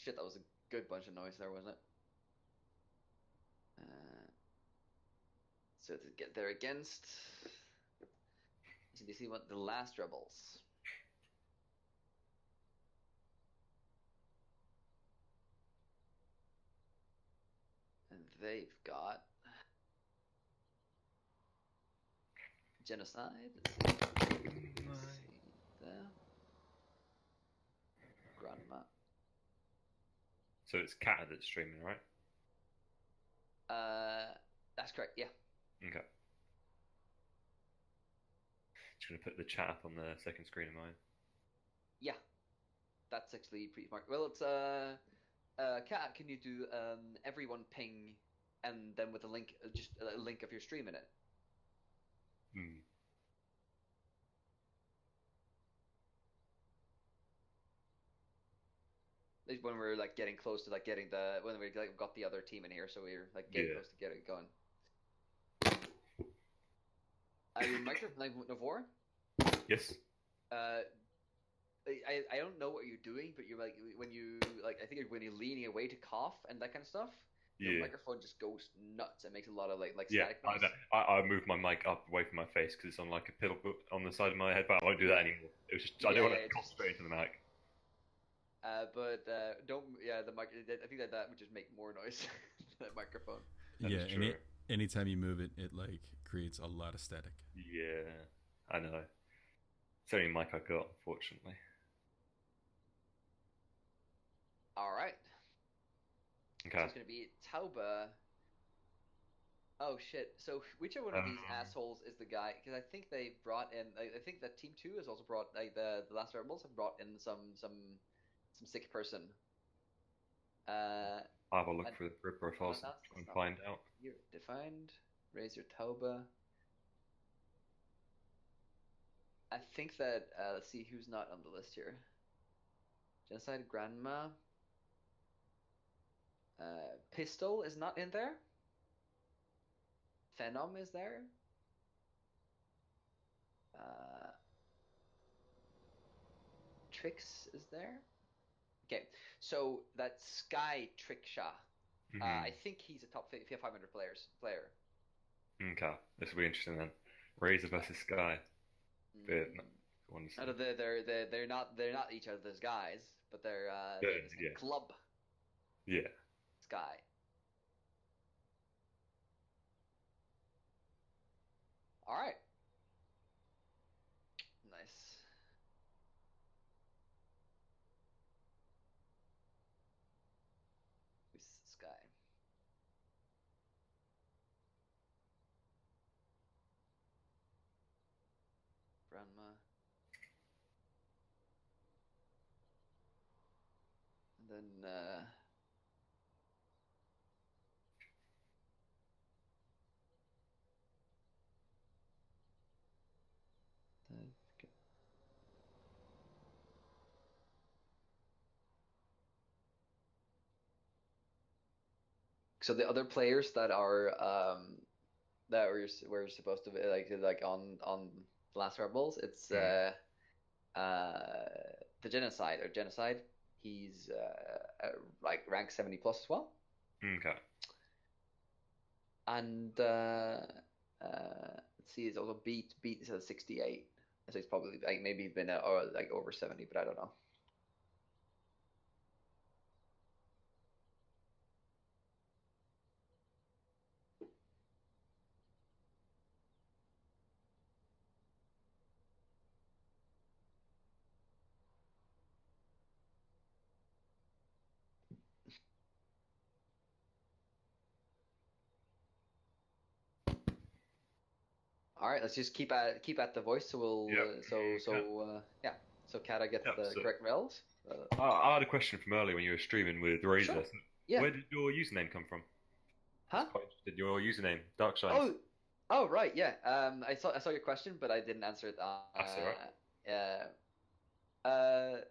shit, that was a good bunch of noise there, wasn't it? So to get there against HNDC1, the last rebels. And they've got genocide. Let's see there. Grandma. So it's Cat that's streaming, right? That's correct. Yeah. Okay. Just gonna put the chat up on the second screen of mine. Yeah. That's actually pretty smart. Well, it's Kat, can you do everyone ping and then with a link, just a link of your stream in it? Hmm. Like when we're like getting close to like getting the when we like got the other team in here, so we're like getting Yeah. close to getting it going. Your microphone, like Navor. Yes. Uh, I don't know what you're doing, but you're like when you like I think when you're leaning away to cough and that kind of stuff, your Yeah. microphone just goes nuts and makes a lot of like Yeah. static I noise. I moved my mic up away from my face because it's on like a pillow on the side of my head, but I won't do that Yeah, anymore. It was just I yeah, don't yeah. want to It just concentrate into the mic. but don't yeah the mic. I think that would just make more noise. That microphone. That Yeah, is and true. anytime you move it, it like creates a lot of static. Yeah. I know. It's the only mic I got, unfortunately. All right, so Okay. it's gonna be Tauba. Oh shit! So which one of these Um, assholes is the guy? Because I think they brought in. I think that Team Two has also brought like the Last Rebels have brought in some sick person. Uh, I'll have a look and, for the group oh, profiles and try that's and not find out. here. Defined. Raise your Tauba. I think that let's see who's not on the list here. Genocide Grandma. Pistol is not in there. Phenom is there. Uh, Trix is there. Okay, so that Sky Trickshaw. I Hmm. think he's a top 500 player. Okay. This will be interesting then. Razor Uh, versus Sky. Bit mm, I honestly. don't know, they're not each other's guys, but Yeah. they're the same Yeah. club. Yeah. Sky. All right, nice. Who's Sky? Grandma. And then the, so the other players that are that we're supposed to be like on the Last Rebels, it's Mm. the genocide. He's like rank 70 plus as well, Okay. and let's see, he's also beat is at 68. So he's probably like maybe he's been or like over 70, but I don't know. All right, let's just keep at the voice. So Yep. we'll Okay. yeah. So Kata gets Yep. the So correct rails. I had a question from earlier when you were streaming with Sure. Razor. So Yeah. where did your username come from? I was Huh? quite interested. Your username, Dark Shines. Oh, oh, right, yeah. I saw your question, but I didn't answer it. That's all right.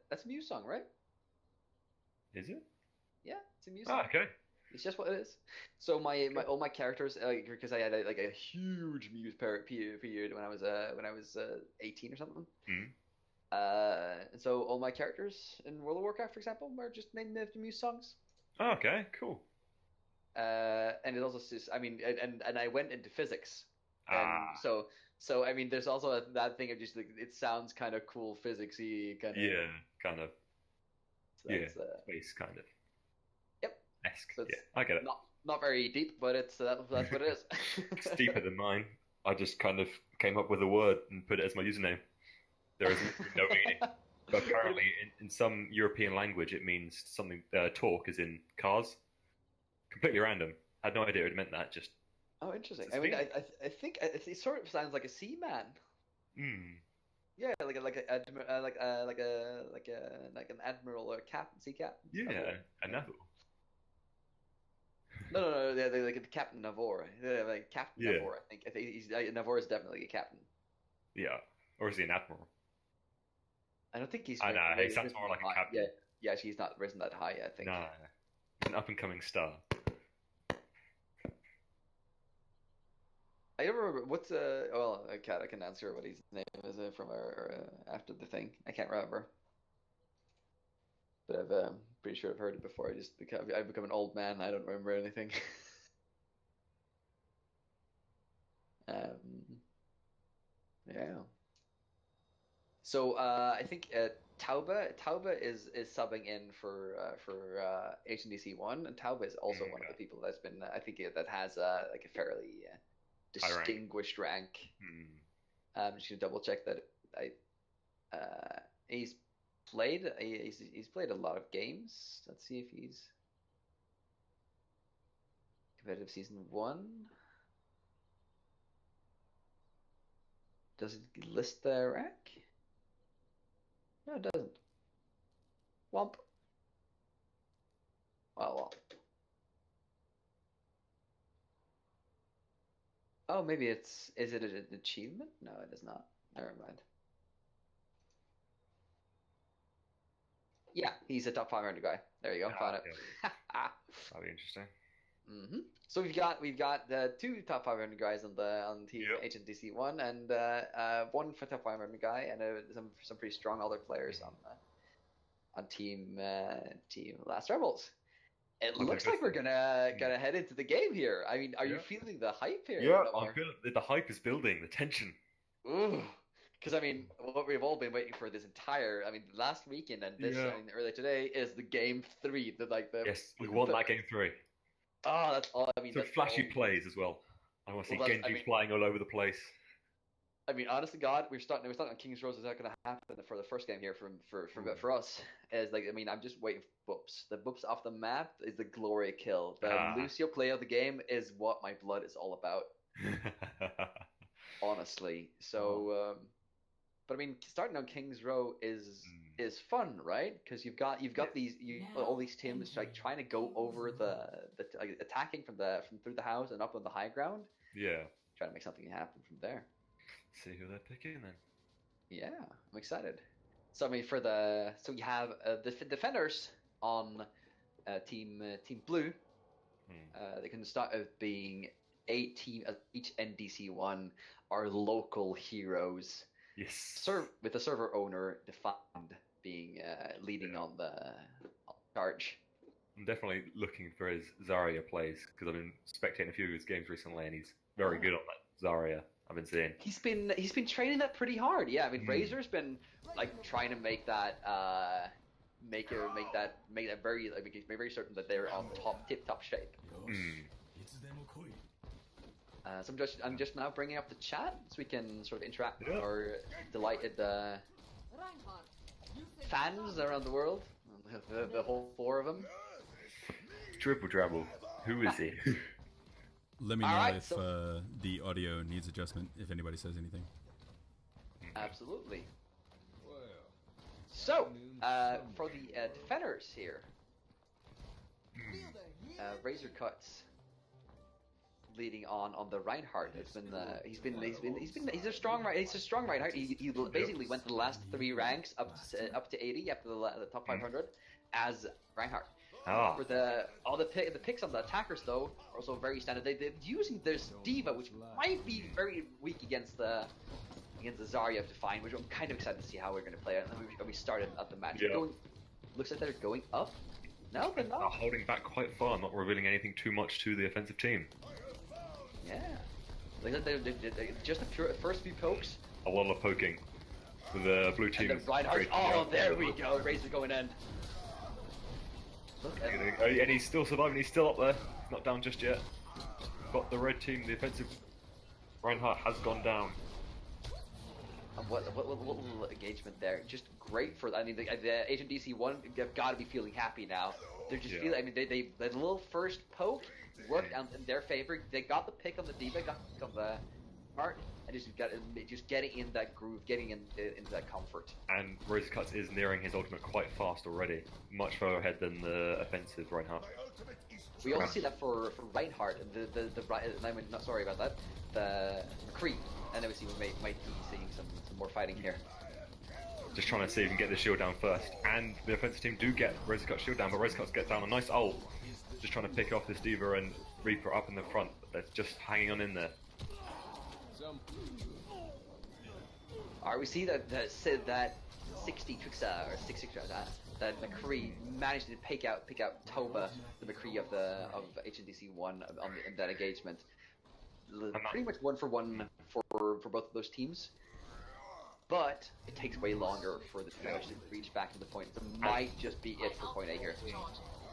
That's a Muse song, right? Is it? Yeah, it's a Muse Ah, song. okay. It's just what it is. So my Okay. all my characters, because I had like a huge Muse period when I was 18 or something. Mm. And so all my characters in World of Warcraft, for example, are just named after Muse songs. Oh, okay, cool. And it also says, I mean, and I went into physics, and Ah, so I mean, there's also that thing of just like it sounds kind of cool, physicsy kind of. yeah, kind of. So Yeah, that's space kind of yep. esque. So it's Yeah, I get it. not very deep, but it's that's what it is. It's deeper than mine. I just kind of came up with a word and put it as my username. There is no meaning. But apparently, in some European language, it means something. Talk is in cars. Completely random. I had no idea it meant that. Just Oh, interesting. It's I mean, me. I think it sort of sounds like a seaman. hmm. Yeah, like an admiral or a captain, sea captain. Yeah, a Neville. No, they're like a Captain Navor. Yeah, like Captain Yeah. Navor. I think he's Navor is definitely a captain. Yeah, or is he an admiral? I don't think he's. I know, he sounds risen more like a high. captain. Yeah, she's not risen that high. I think. No, he's an up and coming star. I don't remember what's well, Kat, I can answer what his name is from our after the thing. I can't remember, but I'm pretty sure I've heard it before. I've become an old man. I don't remember anything. um, yeah. So I think Tauba is subbing in for HNDC1, and Tauba is also one of the Okay. people that's been I think that has like a fairly High rank. distinguished rank. Hmm. I'm just gonna double check that he's he's played a lot of games. Let's see if he's competitive season 1. Does it list the rank? No, it doesn't. Womp. Well. Oh, maybe is it an achievement? No, it is not. Never mind. Yeah, he's a top 500 guy. There you go. Found it. Yeah. That'll be interesting. So we've got the 2 top 500 guys on team Yep. HNDC1 and one for top 500 guy and some pretty strong other players on team Last Rebels. It Looking looks like good. we're gonna head into the game here. I mean, are you Yeah. feeling the hype here? Yeah, Lamar? I feel the hype is building, the tension. Ooh, because I mean, what we've all been waiting for this entire, I mean, last weekend and this, Yeah. I mean, earlier today is the game 3. Yes, we won that game 3. Oh, that's all. I mean, Some that's flashy all. plays as well. I want to see Well, Genji flying all over the place. I mean, honest to God, we're starting on King's Road. Is not going to happen for the first game here for us. Is like, I mean, I'm just waiting for boops. The boops off the map is the glory kill. The Lucio play of the game is what my blood is all about. Honestly, so but I mean, starting on King's Row is fun, right? Because you've got all these teams like trying to go over the like, attacking from through the house and up on the high ground. Yeah. Trying to make something happen from there. See who they're picking then. Yeah, I'm excited. So I mean, so we have the defenders on team blue. They can start out being each NDC1 are local heroes. Yes. With the server owner defined being leading on the charge. I'm definitely looking for his Zarya plays because I've been spectating a few of his games recently, and he's very good on that Zarya. I've been seeing. He's been training that pretty hard. Yeah, I mean, Razor's been like trying to make that make that very like make very certain that they're on tip top shape. So I'm just now bringing up the chat so we can sort of interact with our delighted fans around the world, the whole 4 of them. Dribble Drabble, who is he? Let me know Alright, if the audio needs adjustment, if anybody says anything. Absolutely. So, for the defenders here, Razor Cuts leading on the Reinhardt. He's a strong Reinhardt. He basically went to the last 3 ranks up to 80 after the top 500 as Reinhardt. For the picks on the attackers though are also very standard. They're using this diva, which might be very weak against the against the Zarya to find, which I'm kind of excited to see how we're going to play it. And we started at the match. Yeah. Looks like they're going up. No, they're They're not. holding back quite far, not revealing anything too much to the offensive team. Yeah. Like they're just the first few pokes. A lot of poking. With the blue team. And the Reinhardt. Oh, there we go. Razor going in. Look at And he's still surviving. He's still up there. He's not down just yet. Got the red team. The offensive Reinhardt has gone down. what little engagement there. Just great for. I mean, the HNDC1 have got to be feeling happy now. They're just feeling. I mean, they the little first poke worked out in their favor. They got the pick on the D.Va, got on the part, and just getting in that groove, getting into that comfort. And Rosecuts is nearing his ultimate quite fast already, much further ahead than the offensive Reinhardt. We also see that for Reinhardt, I mean, not sorry about that, the McCree, and then we see we might be seeing some more fighting here. Just trying to see if we can get the shield down first. And the offensive team do get Rosecuts' shield down, but Rosecuts gets down a nice ult. Just trying to pick off this D.Va and Reaper up in the front, but they're just hanging on in there. Alright, we see that 60 Trixa, or 6 that McCree managed to pick out Toba, the McCree of HNDC1 in that engagement. Pretty much 1-for-1 for both of those teams. But it takes way longer for the defenders to reach back to the point. It might just be it for point A here.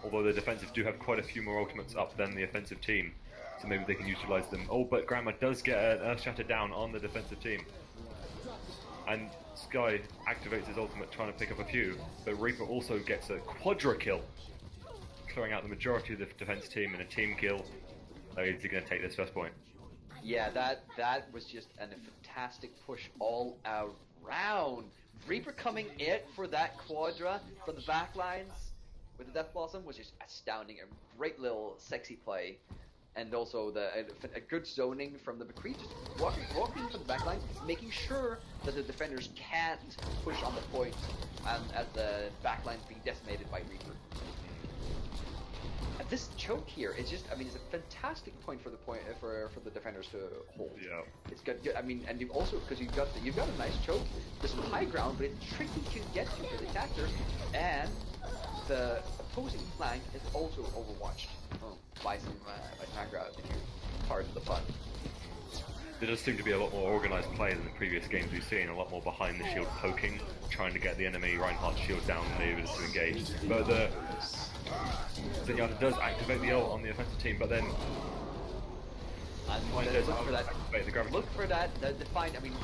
Although the defensive do have quite a few more ultimates up than the offensive team, so maybe they can utilize them. Oh, but Grandma does get an Earth Shatter down on the defensive team. And Sky activates his ultimate trying to pick up a few, but Reaper also gets a quadra kill, clearing out the majority of the defense team in a team kill. Is he going to take this first point? Yeah, that was just a fantastic push all around. Reaper coming in for that quadra from the back lines with the Death Blossom was just astounding. A great little sexy play. And also a good zoning from the McCree, just walking from the back line, making sure that the defenders can't push on the point as the back line being decimated by Reaper. And this choke here is just, I mean, it's a fantastic point for the defenders to hold. Yeah. It's good. I mean, and you've also, because you've got a nice choke, there's some high ground, but it's tricky to get to for the attacker, and the opposing flank is also overwatched by some background part of the fun. There does seem to be a lot more organised play than the previous games we've seen, a lot more behind the shield poking, trying to get the enemy Reinhardt shield down and able to engage. But the Zenyatta does activate the ult on the offensive team, but then look for that, the Defiant. I mean,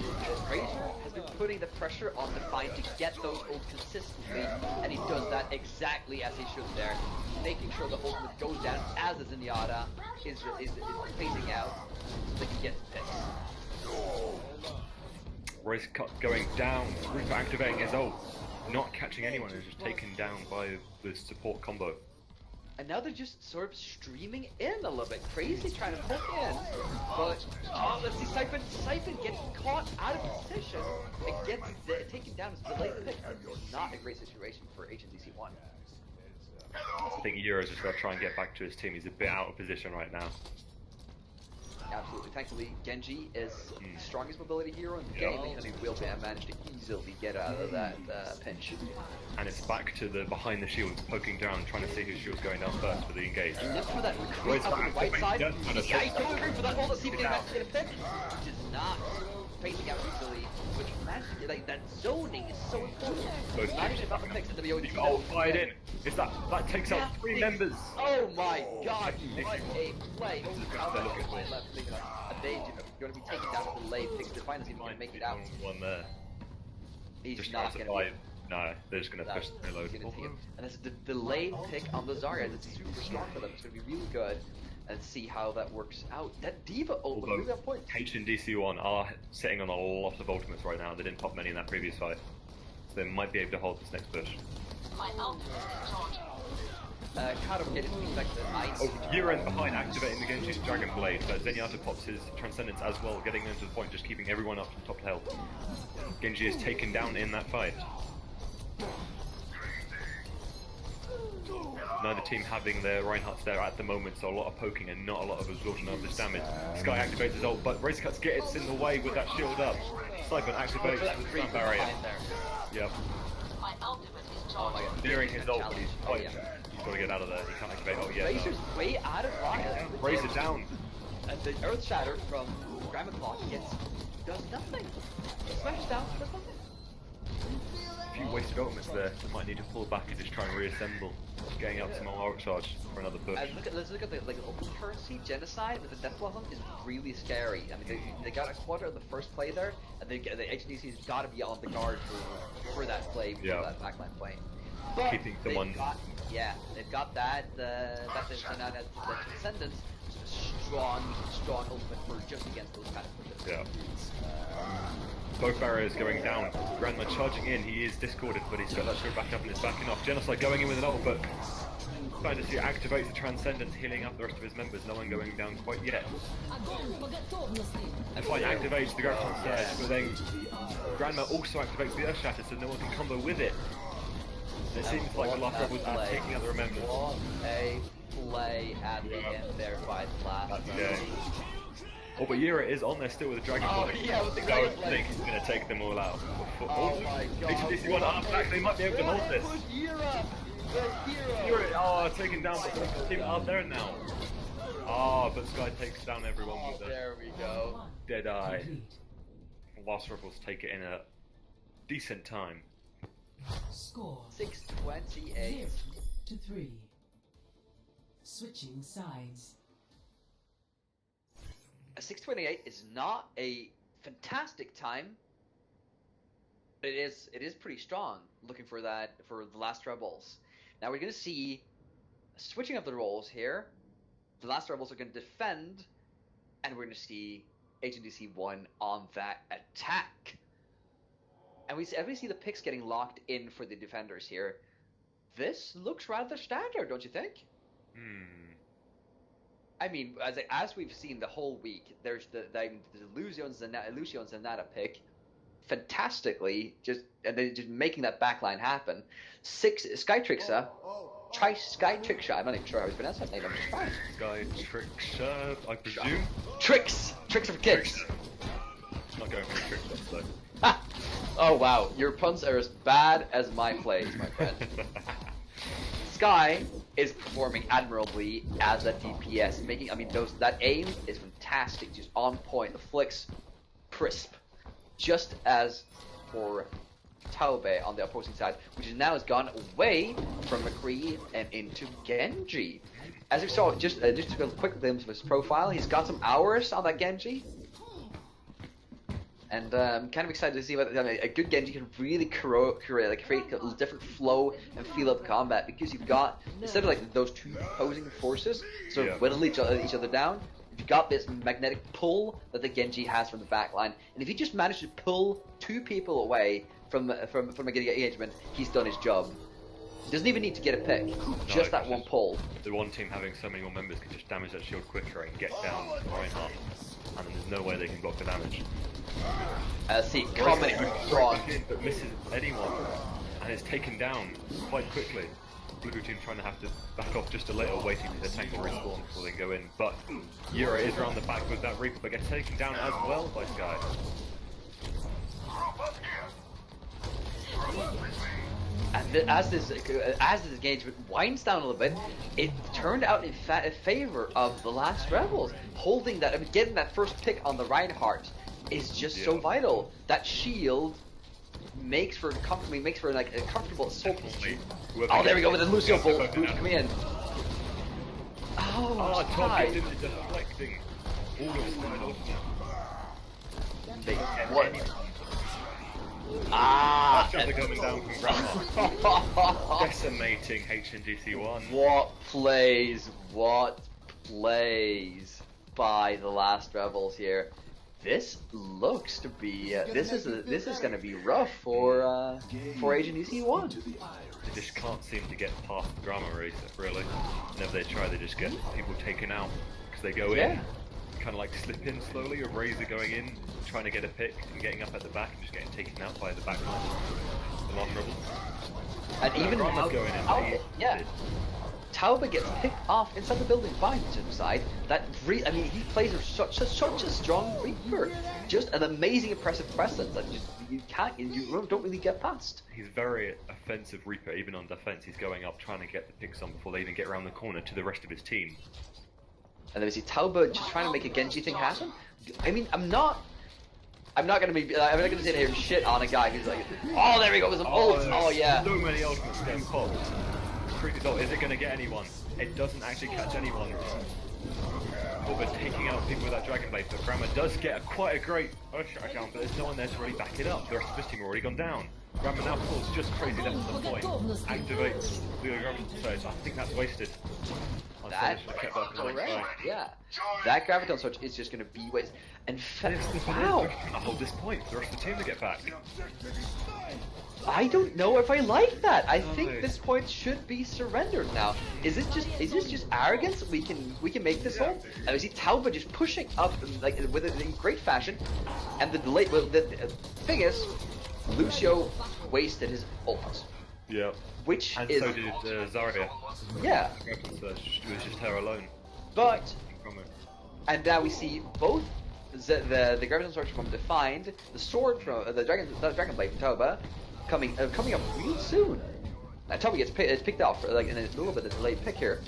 Razor has been putting the pressure on Defiant to get those ults consistently, and he does that exactly as he should there, making sure the ultimate goes down as the Zenyatta is phasing out so they can get the picks. Race cut going down, Reaper activating his ult, not catching anyone and just taken down by the support combo. And now they're just sort of streaming in a little bit, crazy trying to poke in, but let's see, Siphon gets caught out of position and gets taken down as delayed pick. Not a great situation for HNDC1. I think Euro's just got to try and get back to his team. He's a bit out of position right now. Absolutely. Thankfully, Genji is the strongest mobility hero in the game, and he will manage to easily get out of that pinch. And it's back to the behind the shield, poking down, trying to see whose shield's going down first for the engage. And then for that recruit up on the right side, he's going for that wall to see if he can get a pick. Which is not facing out easily, which like that zoning is so important. Not even about the picks at the BOD. Oh, fight in! That takes out 3 members! Oh my god, what a play! They going to be taken down to the late picks to find us even going to make it out. One there. He's just not going to. No, they're just going to push the reload. And it's the delayed pick on the Zarya. It's super strong for them. It's going to be really good. And see how that works out. That D.Va ult was really on point. HNDC1 are sitting on a lot of ultimates right now. They didn't pop many in that previous fight. So they might be able to hold this next push. Kado getting back to the ice. Oh, Yuren behind, activating the Genji's Dragon Blade. Zenyatta pops his Transcendence as well, getting them to the point, just keeping everyone up from top to health. Genji is taken down in that fight. Neither team having their Reinhardts there at the moment, so a lot of poking and not a lot of absorption of this damage. Sky activates his ult, but Razor Cuts gets in the way with that shield up. Siphon activates the stun barrier. Yep. Oh my god. Nearing his ult, but he's quite... He's got to get out of there. He can't activate ult yet. Razor's way out of line. Razor down. And the Earth Shatter from Grandma Clock does nothing. Smash down, does nothing. A few wasted ultimates there. They might need to pull back and just try and reassemble. Getting up some more ult charge for another push. Let's look at the open currency genocide with the Death Blossom is really scary. I mean, they got a quarter of the first play there, and the HNDC's got to be on the guard for that play, for that backline play. But keeping someone. They've got that Transcendence, strong ultimate for just against those kind of pushes. Yeah. Both barriers going down. Grandma charging in. He is discorded, but he's got that shield back up and it's backing off. Genocide going in with an ult, but Fantasy activates the Transcendence, healing up the rest of his members. No one going down quite yet. And Fight activates the Graviton Surge, but then Grandma also activates the Earth Shatter, so no one can combo with it. It seems like the last Rebels are taking out the remembrance. What a play at the end there by the last. Oh, but Yura is on there still with the Dragon Blade. Yeah, with the I Dragon Blade. think he's going to take them all out. Oh my god. HNDC1 up back, they might be able to hold this. Yura! The hero! Yura, taken down, but the team are there now. But Sky takes down everyone with there we go. Deadeye. Last Rebels take it in a decent time. Score 628 to 3. Switching sides. A 628 is not a fantastic time, but it is pretty strong. Looking for that for the Last Rebels. Now we're going to see switching of the roles here. The Last Rebels are going to defend, and we're going to see HNDC1 on that attack. And we see the picks getting locked in for the defenders here. This looks rather standard, don't you think? I mean, as we've seen the whole week, there's the Lucio Zenata pick, fantastically, and then just making that backline happen. Skytrixa, I'm not even sure how he's pronounced that name. I'm just trying. Skytrixa, I presume. Tricks for kicks. Not going for the tricks, though. Ha! Oh wow, your puns are as bad as my plays, my friend. Sky is performing admirably as a DPS, that aim is fantastic, just on point. The flicks crisp, just as for Taube on the opposing side, which has gone away from McCree and into Genji. As we saw, just a quick glimpse of his profile, he's got some hours on that Genji. And I'm kind of excited to see what a good Genji can really create a different flow and feel of combat, because you've got, instead of those two opposing forces sort of whittle each other down, you've got this magnetic pull that the Genji has from the backline, and if he just manages to pull two people away from a engagement, he's done his job. He doesn't even need to get a pick, just that one pull. The one team having so many more members can just damage that shield quicker and get down Reinhardt, and then there's no way they can block the damage. See, comedy strong, but misses anyone, and is taken down quite quickly. Blue team trying to have to back off just a little, waiting for the tank to respawn before they go in. But Yura is around the back with that Reaper, but gets taken down as well by Sky. And as this engagement winds down a little bit, it turned out in favor of the Last Rebels, holding that, getting that first pick on the Reinhardt is just so vital. That shield makes for a comfortable assault position. Oh, there we go with the Lucio bolt coming in. Oh, Tom gets into deflecting all of Sky's ultimate. What? They're coming down from Grandma. Decimating HNDC1. What plays by the Last Rebels here. This looks to be this is going to be rough for HNDC1. They just can't seem to get past the drama race, really. Whenever they try, they just get people taken out because they go in, kind of like slip in slowly, or Razor going in, trying to get a pick and getting up at the back and just getting taken out by the back line. The Last Rebels. And even Grandma's now, going in. yeah. Tauba gets picked off inside the building by Suicide. I mean, he plays with such a strong Reaper. Just an amazing, impressive presence that you don't really get past. He's very offensive Reaper, even on defense. He's going up, trying to get the picks on before they even get around the corner to the rest of his team. And then we see Tauba just trying to make a Genji thing happen. I mean, I'm not gonna sit here and shit on a guy who's like, oh, there we go, with some ults. Oh yeah. So many ultimates getting popped. Creepy's ult, is it going to get anyone? It doesn't actually catch anyone. But taking out people with that Dragon Blade, but Grandma does get quite a great Earthshatter account, but there's no one there to really back it up. The rest of his team have already gone down. Grandma now pulls just crazy left at the point. Activates the Graviton Surge. I think that's wasted. Yeah. That Graviton Surge is just going to be wasted. And wow. I'll hold this point for the rest of the team to get back. I don't know if I like that. I think this point should be surrendered now. Is this just arrogance? We can make this home. And we see Tauba just pushing up like with it in great fashion. And the delay. Well, the thing is, Lucio wasted his ult. Yeah. Which and is so did Zarya. Yeah. It was just her alone. But and now we see both the Graviton Sword from Defined, the sword from the Dragon Blade from Tauba. Coming up real soon. Now Tauba gets picked off, like, and it's a little bit of a delayed pick here.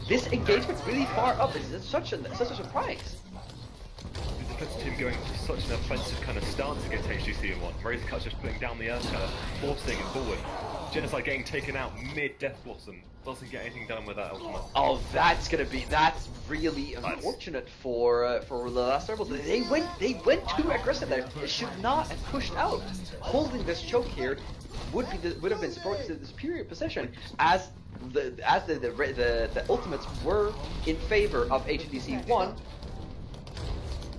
This engagement's really far up. It's such a surprise. The defensive team going to such an offensive kind of stance against HNDC1. Razor Cut's just putting down the Earthshatter, forcing it forward. Genocide getting taken out mid Death Blossom. Doesn't get anything done with that ultimate. Oh, that's really unfortunate for the last rebels. They went too aggressive there. They should not have pushed out. Holding this choke here would have been the superior position as the ultimates were in favor of HNDC1.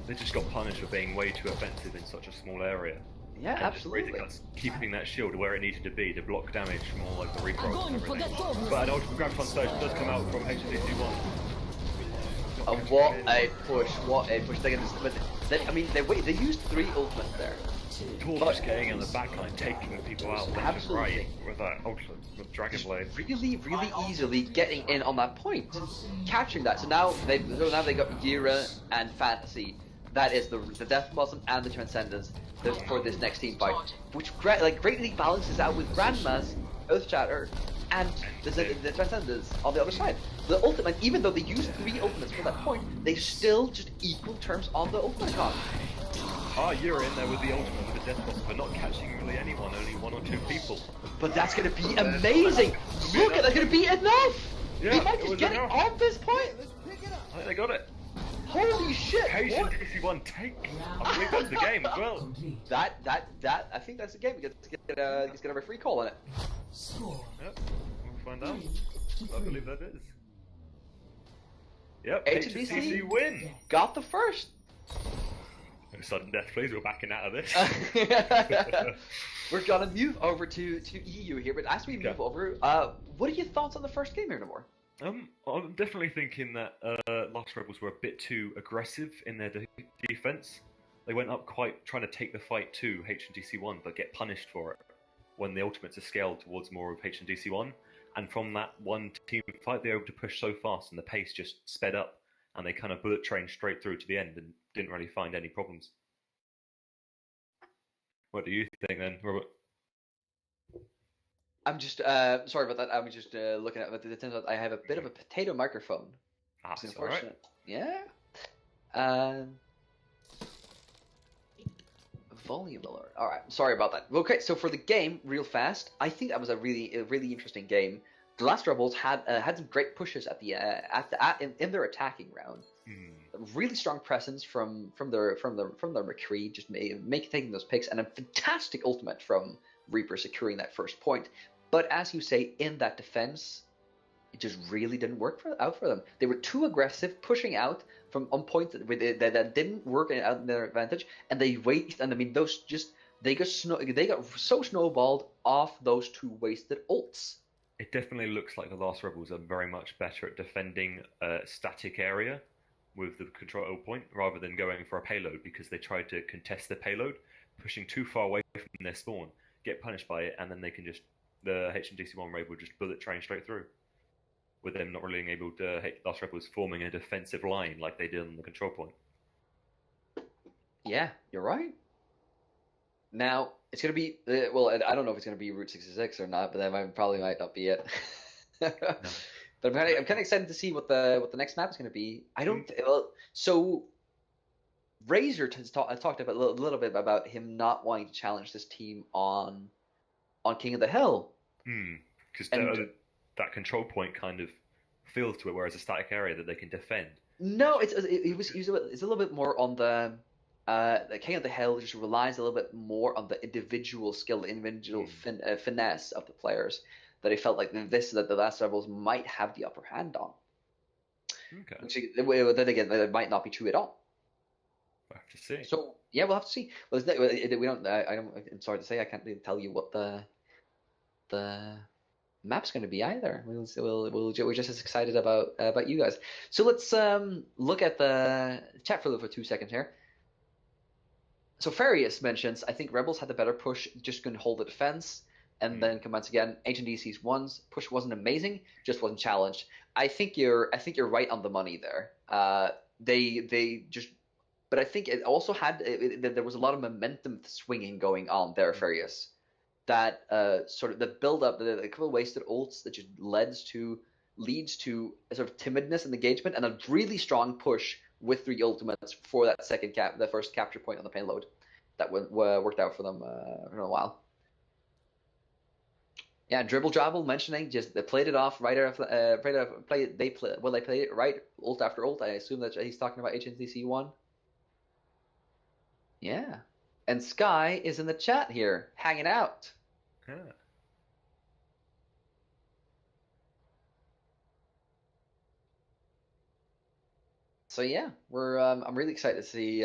They just got punished for being way too offensive in such a small area. Yeah, and absolutely. Keeping that shield where it needed to be to block damage from all like the recross and everything. But an ultimate Graviton Surge does come out from HNDC1. What a push! What a push! I mean, they used 3 ultimates there. Torch getting on the backline, taking people out left and right with that ultimate with Dragon Blade. Really easily getting in on that point, capturing that. So now they got Gira and Fantasy. That is the Death Blossom and the Transcendence for this next team fight, which greatly balances out with Grandma's Earthshatter and the Transcendence on the other side. The ultimate, even though they used 3 ultimates for that point, they still just equal terms on the ultimate cost. You're in there with the ultimate with the Death Blossom, but not catching really anyone, only 1 or 2 people. But that's going to be amazing! Look, that's going to be enough! Yeah, they might just get it on this point! I think they got it. Holy shit! HNDC1 take. I believe that's the game as well. That I think that's the game. He's gonna have a free call on it. Yep, we'll find out. I believe that is. Yep, HNDC win. Got the first. No sudden death, please. We're backing out of this. We're gonna move over to EU here, but as we move over, what are your thoughts on the first game here, Namor? I'm definitely thinking that Last Rebels were a bit too aggressive in their defense. They went up quite trying to take the fight to HNDC1, but get punished for it when the ultimates are scaled towards more of HNDC1. And from that one team fight, they were able to push so fast, and the pace just sped up, and they kind of bullet trained straight through to the end and didn't really find any problems. What do you think then, Robert? I'm just sorry about that. I'm just looking at it. It turns out I have a bit of a potato microphone. That's unfortunate. Yeah. Volume alert. All right. Sorry about that. Okay. So for the game, real fast, I think that was a really interesting game. The Last Rebels had some great pushes at the in their attacking round. Really strong presence from their McCree, just taking those picks, and a fantastic ultimate from Reaper securing that first point. But as you say, in that defense, it just really didn't work out for them. They were too aggressive, pushing out from on points that didn't work out in their advantage, and they waste. And I mean, they got so snowballed off those 2 wasted ults. It definitely looks like the Last Rebels are very much better at defending a static area with the control point rather than going for a payload, because they tried to contest the payload. pushing too far away from their spawn, get punished by it, and then they can just the HNDC1 raid will just bullet train straight through, with them not really being able to. Lost Rebels forming a defensive line like they did on the control point. Yeah, you're right. Now it's gonna be well. I don't know if it's gonna be Route 66 or not, but that probably might not be it. No. But I'm kind of excited to see what the next map is gonna be. I don't. Well, so Razor talked about a little bit about him not wanting to challenge this team on King of the Hill. Because that control point kind of feels to it, whereas a static area that they can defend. No, it's a little bit more on the King of the Hill just relies a little bit more on the individual skill, the individual finesse of the players that he felt like that the Last Rebels might have the upper hand on. Okay. Which, then again, that might not be true at all. We'll have to see. So yeah, we'll have to see. Well, we don't. I'm sorry to say, I can't really tell you what the map's going to be either. We're just as excited about you guys. So let's look at the chat for 2 seconds here. So Farius mentions, I think Rebels had the better push, just couldn't hold the defense, and then comments again, HNDC1's push wasn't amazing, just wasn't challenged. I think you're right on the money there. They just, but I think it also had there was a lot of momentum swinging going on there, Farius. That sort of the build up, the couple of wasted ults that just leads to a sort of timidness and engagement, and a really strong push with 3 ultimates for that the first capture point on the payload. That worked out for them for a while. Yeah, Dribble Drabble mentioning just they played it off right after they played it right ult after ult. I assume that he's talking about HNDC1. Yeah, and Sky is in the chat here, hanging out. Yeah. So yeah, I'm really excited to see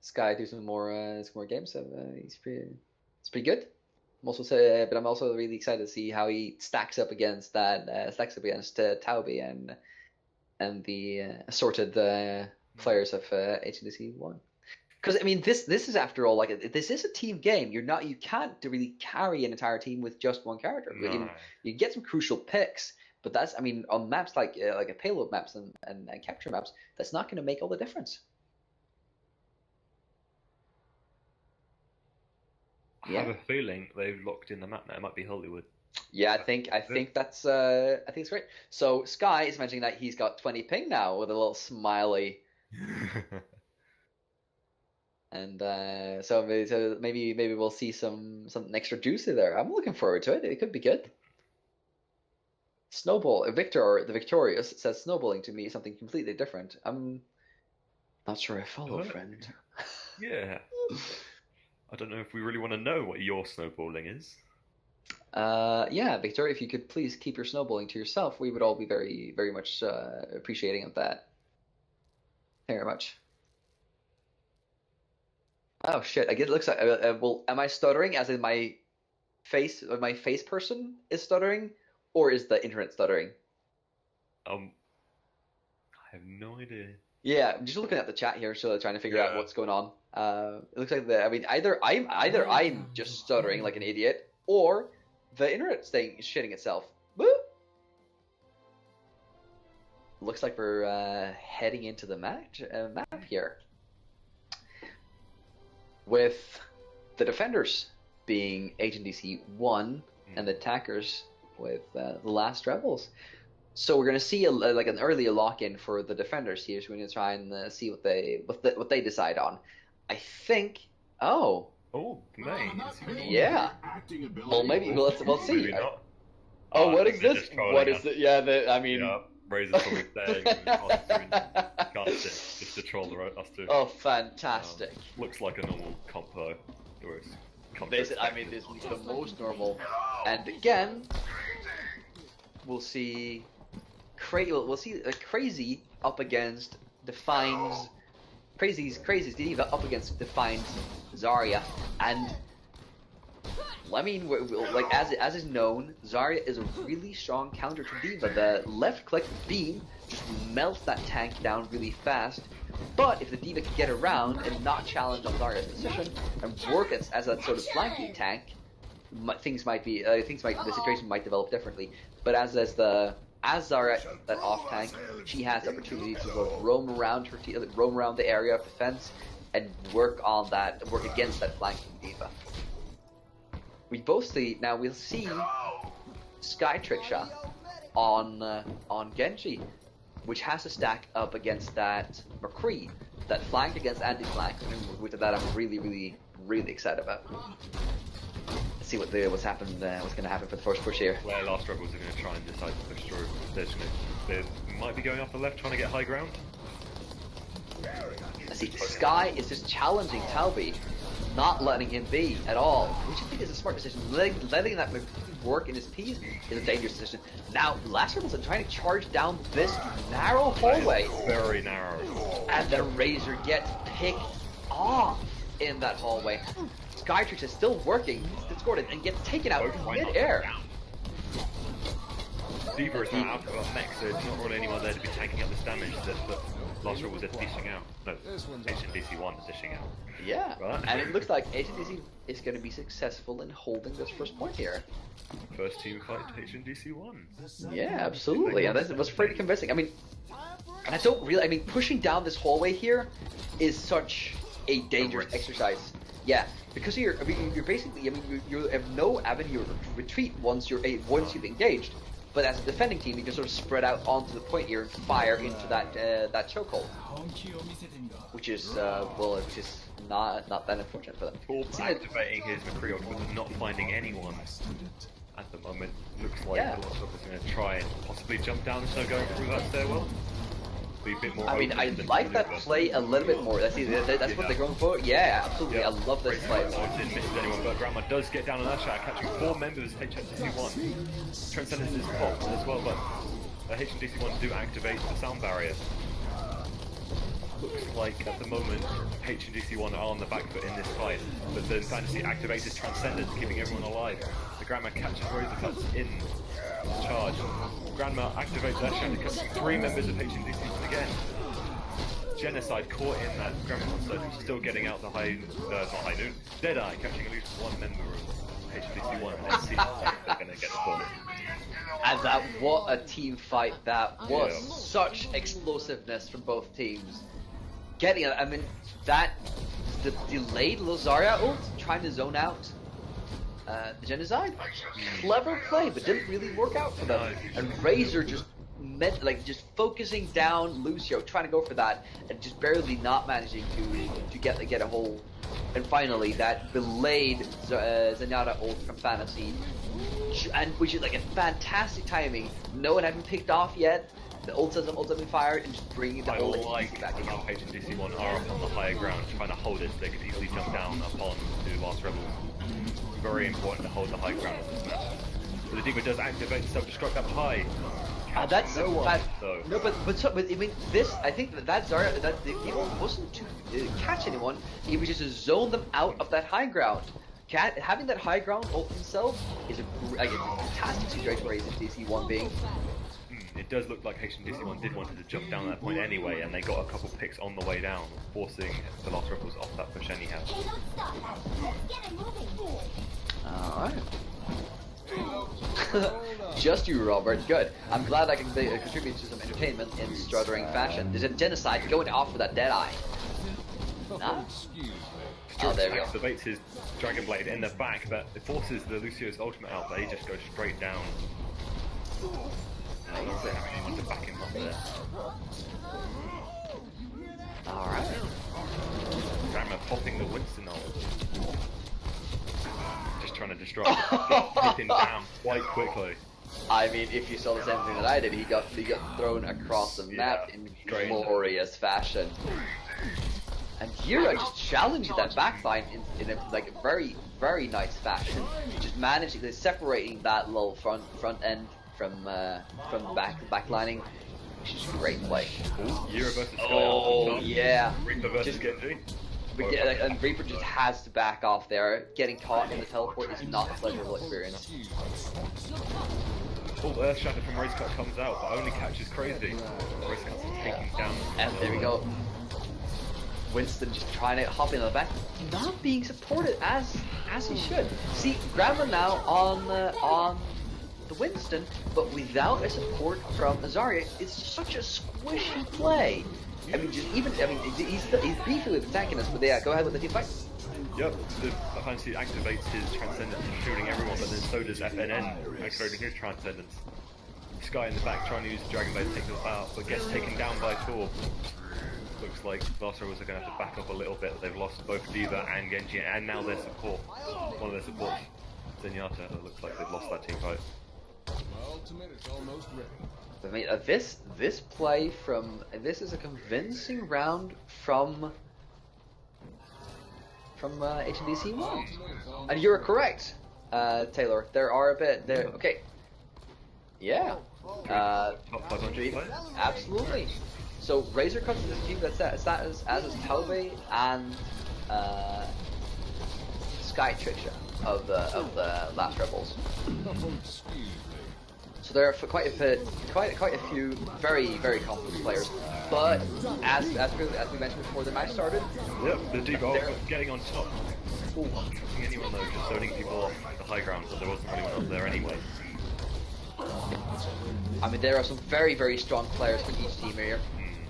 Sky do some more games. It's pretty good. But I'm also really excited to see how he stacks up against Taubi and the assorted players of HNDC1. Because I mean, this is after all this is a team game. You can't really carry an entire team with just one character. No. You get some crucial picks, but that's on maps like a payload maps and capture maps, that's not going to make all the difference. I have a feeling they've locked in the map now. It might be Hollywood. Yeah, I think that's I think it's great. So Sky is mentioning that he's got 20 ping now with a little smiley. And so maybe we'll see something extra juicy there. I'm looking forward to it. It could be good. Victor the Victorious says snowballing to me is something completely different. I'm not sure I follow, friend. Yeah. I don't know if we really want to know what your snowballing is. Yeah, Victor, if you could please keep your snowballing to yourself, we would all be very, very much appreciating of that. Very much. Oh shit! I guess it looks like. Well, am I stuttering? As in my face person is stuttering, or is the internet stuttering? I have no idea. Yeah, I'm just looking at the chat here, so trying to figure out what's going on. It looks like either I'm just stuttering like an idiot, or the internet thing is shitting itself. Woo! Looks like we're heading into the map here, with the defenders being HNDC1 and the attackers with the Last Rebels. So we're going to see an early lock-in for the defenders here. So we're going to try and see what they decide on. I think. Oh, nice. Yeah. Well, maybe we'll see. Maybe not. What is this? What is it? Yeah, I mean. Yeah, Razor's probably saying can't sit, just to troll us two. Oh, fantastic. Looks like a normal compo. This is the most normal. And again, we'll see Crazy up against Define's Crazy's Diva up against Define's Zarya, and I mean, like as is known, Zarya is a really strong counter to D.Va. The left click beam just melts that tank down really fast. But if the D.Va can get around and not challenge on Zarya's position and work as a sort of flanking tank, the situation might develop differently. But as Zarya, that off tank, she has the opportunity to sort of roam around the area of defense and work against that flanking D.Va. We'll see Sky Trick Shot on Genji, which has to stack up against that McCree, that flank against anti-flank, which that I'm really, really, really excited about. Let's see what's going to happen for the first push here. Where Last Rebels are going to try and decide to push through. They might be going off the left, trying to get high ground. See, Sky is just challenging Talbi, not letting him be at all, which I think is a smart decision. Letting that work in his piece is a dangerous decision. Now, Last Rebels are trying to charge down this narrow hallway. Very narrow. And the Razor gets picked off in that hallway. Skytrix is still working, discorded, and gets taken out in mid-air. D.Va is now out of mech, so there's not really anyone there to be tanking up this damage that Last Rebels are dishing out. No, HNDC1 is dishing out. Yeah, Right. And it looks like HNDC is going to be successful in holding this first point here. First team fight to HNDC1. Yeah, absolutely. And it was pretty convincing. I mean, pushing down this hallway here is such a dangerous exercise. Yeah, because you're basically, you have no avenue of retreat once you've engaged. But as a defending team, you can sort of spread out onto the point here and fire into that chokehold, which is not that unfortunate for them. Torb activating his McCree but not finding anyone at the moment. Looks like a lot of us are going to try and possibly jump down instead of going through that stairwell. Be a bit more. I mean, I like that play a little bit more. That's what they're going for. Yeah, absolutely. Yeah. I love this play. Didn't miss anyone, but Grandma does get down on that shot, catching 4 members of HNDC1. Transcendence is popped as well, but HNDC1 do activate the sound barrier. Looks like at the moment HNDC1 are on the back foot in this fight, but then Fantasy activated Transcendence, keeping everyone alive. The Grandma catches Razor Cuts in charge. Grandma activates that shot, catching 3 members of HNDC1 again. Genocide caught in that Grandma monster, still getting out the not high noon. Deadeye catching at least 1 member of HNDC1, and it seems like they're going to get the point. And what a team fight that was. Yeah. Such explosiveness from both teams. The delayed Zarya ult, trying to zone out the Genocide. Clever play, but didn't really work out for them. And Razor just focusing down Lucio, trying to go for that, and just barely not managing to get a hold. And finally, that delayed Zenyatta ult from Fantasy, and which is like a fantastic timing. No one hadn't picked off yet. The ults have been fired, and just bringing the whole HNDC back in. HNDC1 are up on the higher ground, trying to hold it so they could easily jump down upon the Last Rebels. Very important to hold the high ground of this match. But the D.Va does activate self-destruct up high. That's no one, though. No, but I mean, I think that Zarya, that the D.Va wasn't to catch anyone. It was just to zone them out of that high ground. Having that high ground ult himself is a fantastic situation for HNDC1 being. It does look like HNDC1 did want to jump down that point anyway, and they got a couple picks on the way down, forcing the Last Rebels off that push anyhow. Alright. Just you, Robert. Good. I'm glad I can contribute to some entertainment in struttering fashion. There's a Genocide going off for that Deadeye. Nah? Oh, there we go. Activates his Dragon Blade in the back, but it forces the Lucio's ultimate out, but he just goes straight down. Not really having anyone to back him up there. Alright. Grandma popping the Winston ult. Just trying to distract him down quite quickly. I mean, if you saw the same thing that I did, he got thrown across the map in glorious fashion. And Yura just challenging that backline in a very, very nice fashion. Just managing separating that little front end from backlining, which is great play. Yura versus Sky. Oh yeah. Reaper versus Genji. But yeah, and Reaper just has to back off there. Getting caught in the teleport is not a pleasurable experience. Oh, Earth Shatter from Racecut comes out, but only catches Crazy. Racecut's taking down. And there we go. Winston just trying to hop in on the back, not being supported as he should. See, Grandma now on the Winston, but without a support from Azaria, it's such a squishy play. I mean, he's beefy with attacking us, but yeah, go ahead with the team fight. Yep, the Fantasy activates his Transcendence, shooting everyone, but then so does FNN, activating his Transcendence. Sky in the back trying to use the Dragon Blade to take them out, but gets taken down by Tor. Looks like last Rovers are going to have to back up a little bit. They've lost both D.Va and Genji, and now their support. One of their supports, Zenyatta. It looks like they've lost that team fight. I mean, this play from this is a convincing round from HNDC1, and you're correct, Taylor. There are a bit there. Okay, yeah, Top 500 play? absolutely. So Razor comes to this team that's as is Taube and Sky Trisha of the Last Rebels. So there are quite a few very competent players. But as we mentioned before the match started, yep, the D.Va getting on top. Not trusting anyone though, just zoning people off the high ground, so there wasn't anyone up there anyway. I mean, there are some very strong players for each team here.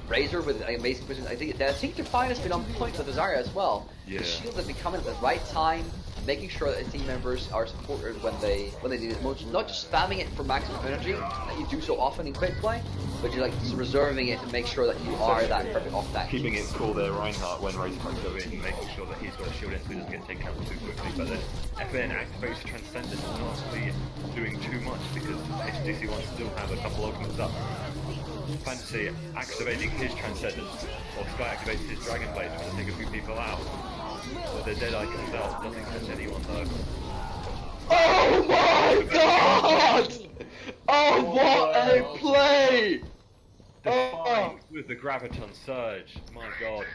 Razor with an amazing position. I think their finest been on point with Azaria as well. Yeah. The shield has been coming at the right time, making sure that the team members are supported when they need it most. Not just spamming it for maximum energy that you do so often in quick play, but you're like just reserving it to make sure that you are that perfect off tank. Keeping it cool there, Reinhardt, when Razor's go in, making sure that he's got a shield in so he doesn't get taken out too quickly. But then FN activates Transcendence, not really doing too much because HNDC1 still have a couple ultimates up. Fantasy activating his Transcendence, or Sky activates his Dragon Blade trying to take a few people out. But the Deadeye comes out, doesn't catch anyone though. Oh my god! Oh, what a play! Defined with the Graviton Surge, my god.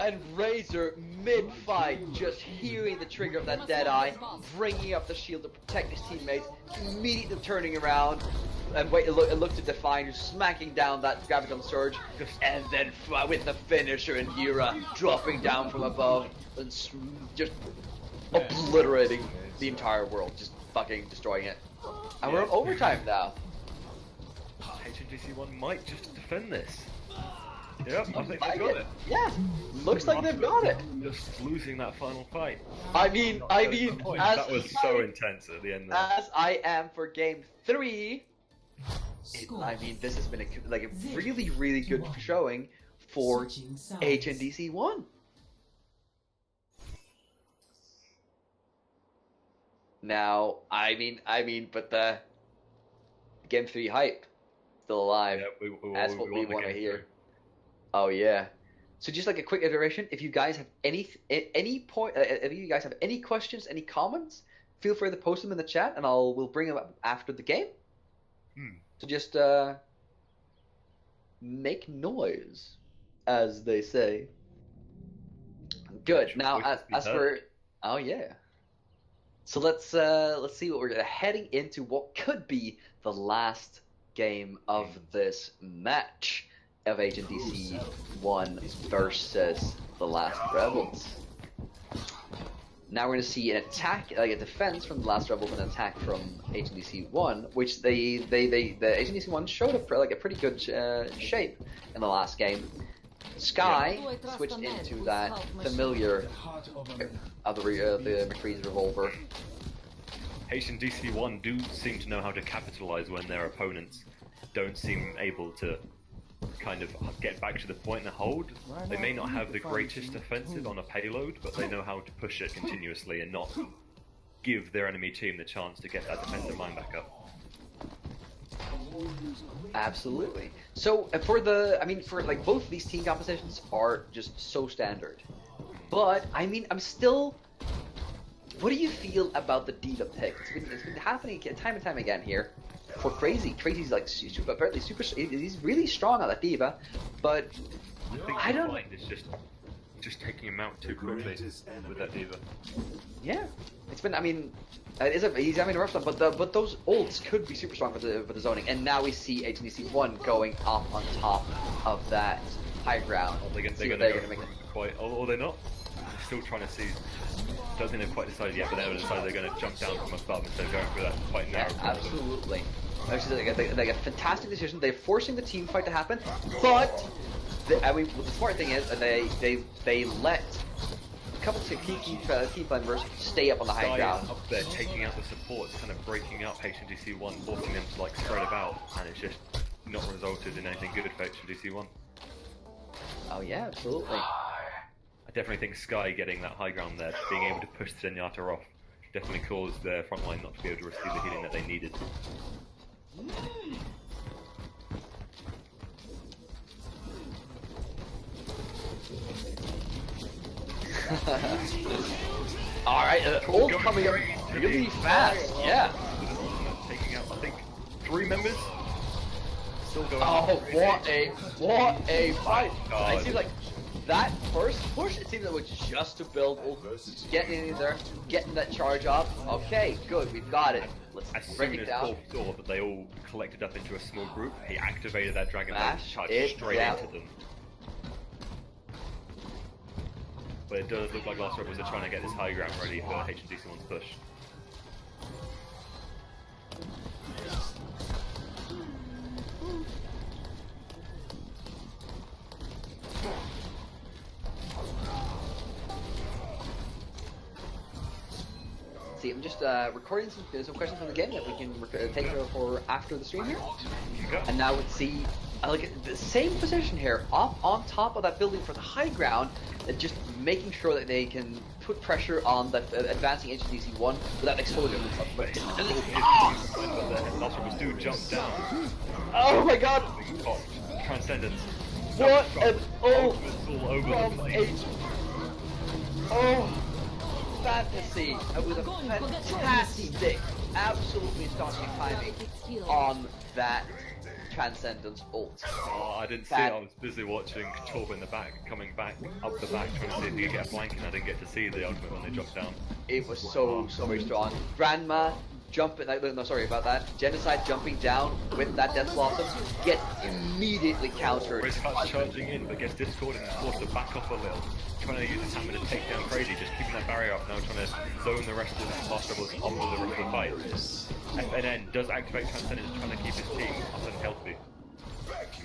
And Razor, mid-fight, just hearing the trigger of that Deadeye, bringing up the shield to protect his teammates, immediately turning around, and look to Define, smacking down that Graviton Surge, and then with the finisher and Hera dropping down from above, and just obliterating the entire world, just fucking destroying it. And we're in overtime now. HNDC1 might just defend this. Yep, I think they've got it. Yeah, looks like they've got it. Just losing that final fight. I mean, that was so intense at the end there. As I am for game 3, Score. I mean, this has been a really good showing for Switching sides. HNDC1. Now, I mean, but the game 3 hype still alive. Yeah, That's what we want the want to game hear. through. Oh yeah. So just like a quick iteration, if you guys have any point, if you guys have any questions, any comments, feel free to post them in the chat, and we'll bring them up after the game. So just make noise, as they say. Good. Now, as for oh yeah. So let's see what we're heading into. What could be the last game of this match of HNDC 1 versus the Last Rebels. Now we're going to see an attack, like a defense from the Last Rebels, and an attack from HNDC 1, which the HNDC 1 showed a pretty good shape in the last game. Sky switched into that familiar of the McCree's revolver. HNDC1 do seem to know how to capitalize when their opponents don't seem able to kind of get back to the point and hold. They may not have the greatest offensive on a payload, but they know how to push it continuously and not give their enemy team the chance to get that defensive line back up. Absolutely. So for like both of these team compositions are just so standard. But I mean, I'm still. What do you feel about the D.Va pick? It's been happening time and time again here. For Crazy. Crazy's like apparently super. He's really strong on that D.Va, but I think I don't. Mind is just just taking him out too quickly with that diva. Yeah, it's been. I mean, he's having a rough time, but those ults could be super strong for the zoning. And now we see HNDC1 going up on top of that high ground. They're going to make it quite. Or they're not. They're still trying to see. Don't think they've quite decided yet, but they've decided they're going to jump down from above instead of going through that quite narrow. Yeah, absolutely. Actually, they get a fantastic decision. They're forcing the team fight to happen, but I mean, the smart thing is they let a couple of key members stay up on the high ground. Up there, taking out the supports, kind of breaking up HNDC1, forcing them to like spread about, and it's just not resulted in anything good for HNDC1. Oh yeah, absolutely. I definitely think Sky getting that high ground there, being able to push Zenyatta off, definitely caused their front line not to be able to receive the healing that they needed. Alright, ult coming up really fast, yeah. Taking out, I think, 3 members. Still going. Oh, what a fight! It seems like that first push, it seems like it was just to build ult, getting in there, getting that charge up. Okay, good, we've got it. Let's break it down. As soon as Paul saw that they all collected up into a small group, he activated that Dragon Smash charge it straight down. into them. But it does look like Last Rebels are trying to get this high ground ready for HNDC1's push. See, I'm just recording some questions from the game that we can take for after the stream here. And now let's see, like the same position here, up on top of that building for the high ground, and just making sure that they can put pressure on that advancing HNDC1 without exposing themselves. Last Rebels do jump down. Oh my god! Transcendence. What an ult all over the place. Oh! Fantasy! It was a fantastic, absolutely astonishing timing on that Transcendence ult. Oh, I didn't see it. I was busy watching Torb in the back, coming back, up the back, trying to see if he could get a flank, and I didn't get to see the ultimate when they dropped down. It was so very strong. Grandma jumping, no, sorry about that. Genocide jumping down with that Death Blossom gets immediately countered. Racecart's charging in, but gets discorded and forced to back off a little. Trying to use his hammer to take down Crazy, just keeping that barrier up, now trying to zone the rest of Last Rebels onto the rest of the fight. FNN does activate Transcendence, trying to keep his team up and healthy.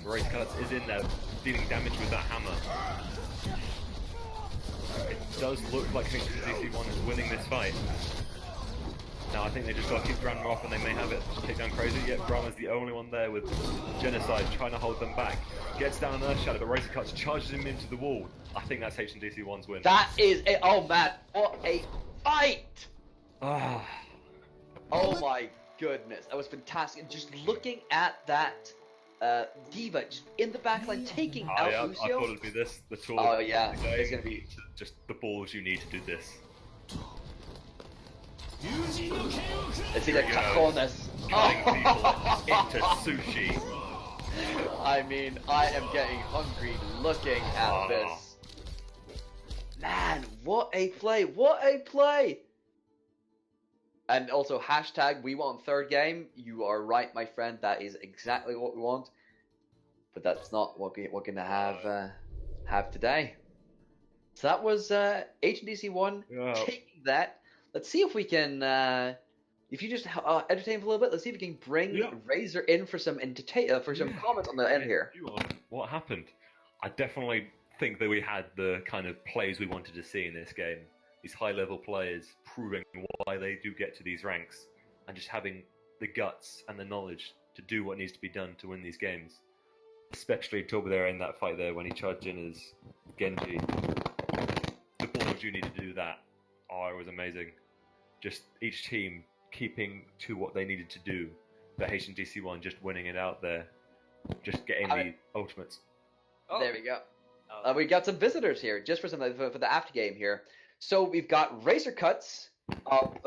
Racecards is in there, dealing damage with that hammer. It does look like HNDC1 is winning this fight. Now I think they just got to keep Grandma off and they may have it take down Crazy. Yet Grandma's the only one there with Genocide trying to hold them back. Gets down an Earth Shadow, but Razor Cuts charges him into the wall. I think that's HNDC1's win. That is a, oh man, what a fight! Ah. Oh my goodness, that was fantastic. Just looking at that Diva just in the backline taking out Lucio. I thought it'd be this, the tour. Oh yeah, it's gonna be just the balls you need to do this. Let's see that cajones. Cutting people into sushi. I mean, I am getting hungry looking at this. Man, what a play! What a play! And also, hashtag we want third game. You are right, my friend. That is exactly what we want. But that's not what we're going to have today. So that was HNDC1 taking that. Let's see if we can, if you just entertain for a little bit, let's see if we can bring Razor in for some comments on the end here. What happened? I definitely think that we had the kind of plays we wanted to see in this game. These high-level players proving why they do get to these ranks, and just having the guts and the knowledge to do what needs to be done to win these games. Especially Toba there in that fight there when he charged in as Genji. The balls you needed to do that. Oh, it was amazing. Just each team keeping to what they needed to do. But HNDC1 just winning it out there. Just getting the ultimates. Oh. There we go. We got some visitors here, just for the after game here. So we've got Razor Cuts of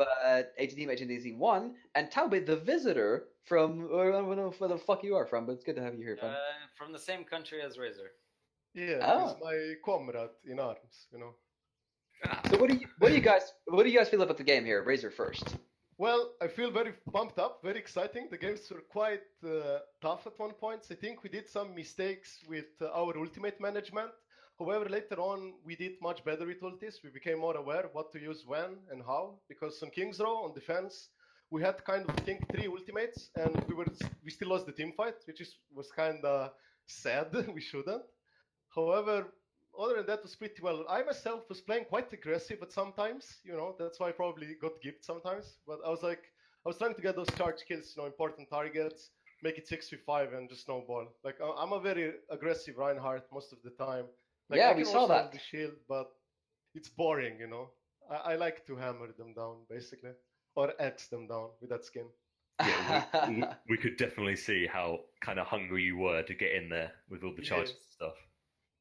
HNDC1 and Taube, the visitor from, I don't know where the fuck you are from, but it's good to have you here, fam. From the same country as Razor. Yeah, he's Oh. my comrade in arms, you know. So what do you guys feel about the game here? Razor first. Well, I feel very pumped up, very exciting. The games were quite tough at one point. I think we did some mistakes with our ultimate management. However, later on, we did much better with ultis. We became more aware what to use when and how. Because on King's Row, on defense, we had kind of, I think, 3 ultimates, and we still lost the team fight, which was kind of sad. We shouldn't. However, other than that, was pretty well. I myself was playing quite aggressive at sometimes, that's why I probably got gipped sometimes. But I was trying to get those charge kills, important targets, make it 6v5 and just snowball. Like, I'm a very aggressive Reinhardt most of the time. Like, Yeah, I we can saw also that. hold the shield, but it's boring, I like to hammer them down, basically. Or X them down with that skin. Yeah, we could definitely see how kind of hungry you were to get in there with all the charges and stuff.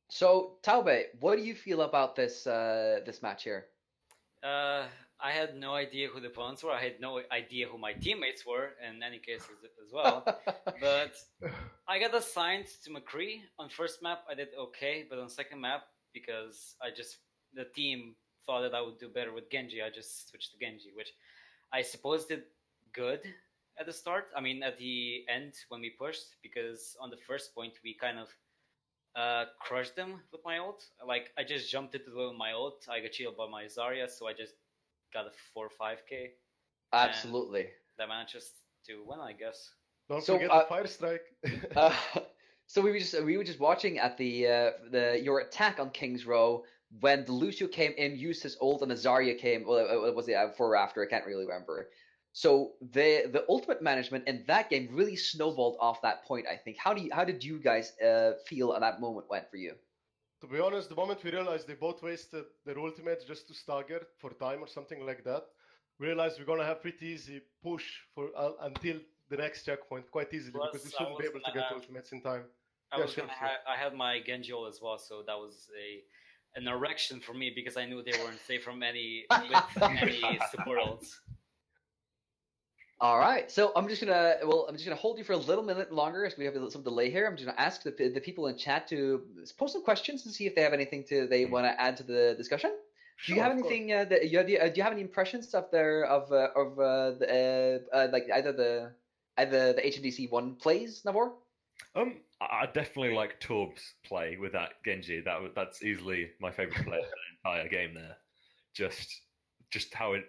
So, Taube, what do you feel about this match here? I had no idea who the opponents were. I had no idea who my teammates were, in any case as well. But I got assigned to McCree. On first map, I did okay, but on second map, because the team thought that I would do better with Genji, I just switched to Genji, which I suppose did good at the start. I mean, at the end when we pushed, because on the first point we kind of crushed them with my ult. Like, I just jumped into them with my ult. I got shielded by my Zarya, so I just got a 4 or 5k. Absolutely. That manages to win, I guess. Don't forget the Fire Strike. So we were just watching at your attack on King's Row when the Lucio came in, used his ult, and the Zarya came. Well, was it before or after? I can't really remember. So the ultimate management in that game really snowballed off that point, I think. How did you guys feel at that moment went for you? To be honest, the moment we realized they both wasted their ultimates just to stagger for time or something like that, we realized we're gonna have pretty easy push for until the next checkpoint quite easily. Plus, because we shouldn't be able to get ultimates in time. I had my Genji ult as well, so that was an erection for me because I knew they weren't safe from any support ults. All right, so I'm just gonna hold you for a little minute longer as we have some delay here. I'm just gonna ask the people in chat to post some questions and see if they have anything they want to add to the discussion. Do you have anything do you have any impressions of like either the HNDC1 plays, Navor? I definitely like Torb's play with that Genji. That's easily my favorite play of the entire game there. Just how it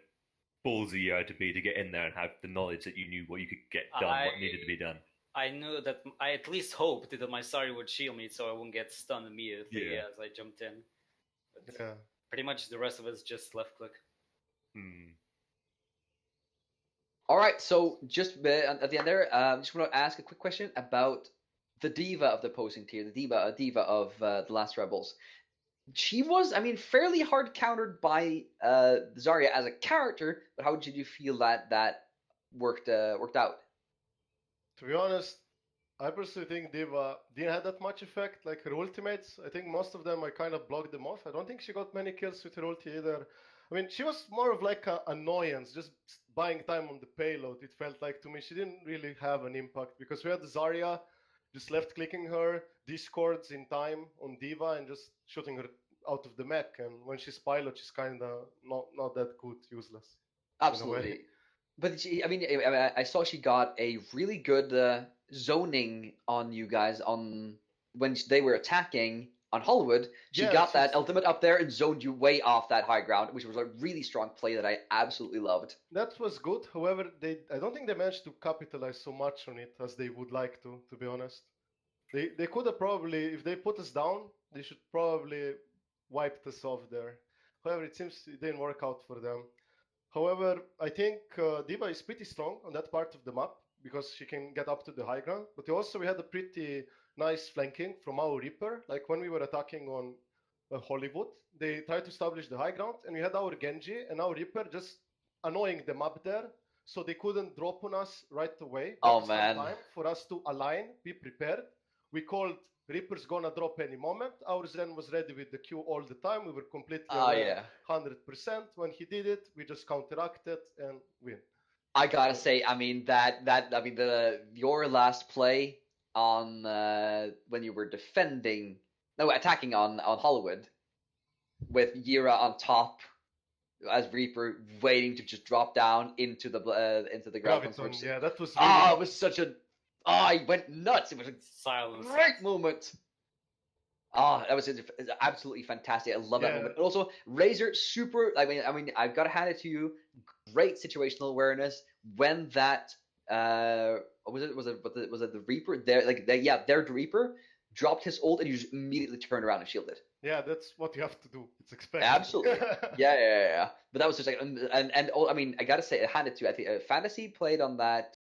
ballsy you had to be to get in there and have the knowledge that you knew what you could get done, what needed to be done. I knew that I at least hoped that my Sari would shield me so I wouldn't get stunned immediately as I jumped in. But pretty much the rest of it is just left click. All right, so just at the end there, just want to ask a quick question about the diva of the opposing tier, the diva of the Last Rebels. She was, fairly hard countered by Zarya as a character, but how did you feel that worked out? To be honest, I personally think Diva didn't have that much effect. Like, her ultimates, I think most of them I kind of blocked them off. I don't think she got many kills with her ulti either. She was more of like an annoyance, just buying time on the payload. It felt like to me she didn't really have an impact because we had Zarya just left clicking her discords in time on Diva and just shooting her out of the mech. And when she's pilot, she's kind of not that good, useless. Absolutely. But I saw she got a really good zoning on you guys on when they were attacking on Hollywood. She got that ultimate up there and zoned you way off that high ground, which was a really strong play that I absolutely loved. That was good. However, I don't think they managed to capitalize so much on it as they would like to be honest. They could have probably, if they put us down, they should probably wiped us off there. However, it seems it didn't work out for them. However, I think Diva is pretty strong on that part of the map because she can get up to the high ground. But also we had a pretty nice flanking from our Reaper. Like when we were attacking on Hollywood, they tried to establish the high ground and we had our Genji and our Reaper just annoying them up there. So they couldn't drop on us right away. Oh man. Time for us to align, be prepared. We called Reaper's gonna drop any moment. Our Zen was ready with the Q all the time. We were completely 100%. When he did it, we just counteracted and win. I gotta say, your last play on when you were defending no, attacking on Hollywood with Yira on top as Reaper, waiting to just drop down into the ground. Graviton, yeah, that was really It was such a he went nuts. It was a Silence. great moment. That was absolutely fantastic. I love that Yeah. moment. And also, Razor, super. I mean, I've got to hand it to you. Great situational awareness when that. Was it the Reaper? Their Reaper dropped his ult, and you just immediately turned around and shielded. Yeah, that's what you have to do. It's expected. Absolutely. Yeah. But that was just like, and I mean, I gotta say, hand it to you. I think Fantasy played on that